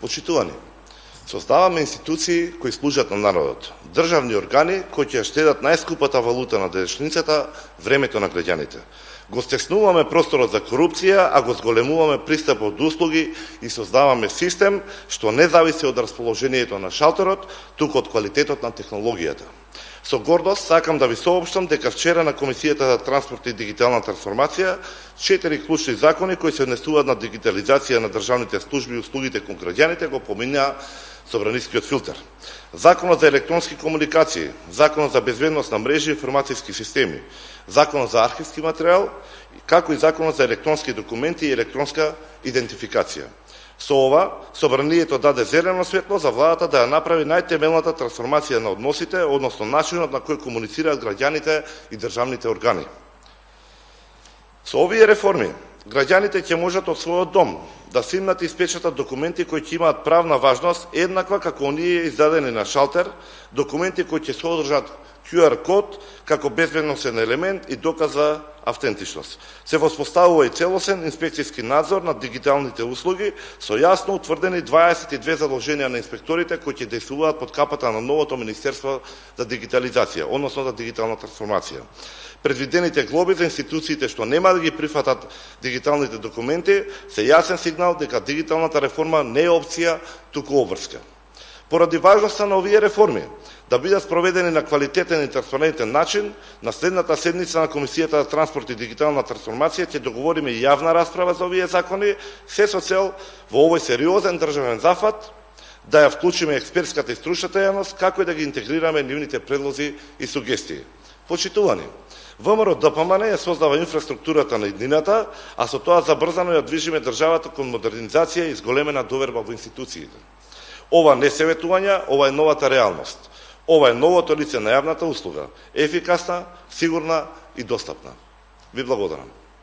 Почитувани, создаваме институции кои служат на народот, државни органи кои ќе штедат најскупата валута на денешницата, времето на граѓаните. Го стеснуваме просторот за корупција, а го зголемуваме пристапот до услуги и создаваме систем што не зависи од расположението на шалтерот, туку од квалитетот на технологијата. Со гордост сакам да ви соопштам дека вчера на Комисијата за транспорт и дигитална трансформација 4 клучни закони кои се однесуваат на дигитализација на државните служби и услугите кон граѓаните го помина собранискиот филтер. Законот за електронски комуникации, Законот за безбедност на мрежи и информацијски системи, Законот за архивски материјал, како и Законот за електронски документи и електронска идентификација. Со ова, собранието даде зелено светло за владата да ја направи најтемелната трансформација на односите, односно начинот на кој комуницираат граѓаните и државните органи. Со овие реформи, граѓаните ќе можат од својот дом да снимнат и испечатат документи кои ќе имаат правна важност еднаква како оние издадени на шалтер, документи кои ќе содржат QR код како безбедносен елемент и доказ за автентичност. Се воспоставува и целосен инспекцијски надзор над дигиталните услуги со јасно утврдени 22 задолженија на инспекторите кои ќе действуваат под капата на новото Министерство за дигитализација, односно за дигитална трансформација. Предвидените глоби за институциите што нема да ги прифатат дигиталните документи се јасен сигнал дека дигиталната реформа не е опција, туку обврска. Поради важноста на овие реформи да бидат спроведени на квалитетен и транспарентен начин, на следната седница на Комисијата за транспорт и дигитална трансформација ќе договориме јавна расправа за овие закони, се со цел во овој сериозен државен зафат да ја вклучиме експертската и стручната јавност, како и да ги интегрираме нивните предлози и сугестии. Почитувани, ВМРО-ДПМН ја создава инфраструктурата на иднината, а со тоа забрзано ја движиме државата кон модернизација и зголемена доверба во институциите. Ова не се ветувања, ова е новата реалност. Ова е новото лице на јавната услуга, ефикасна, сигурна и достапна. Ви благодарам.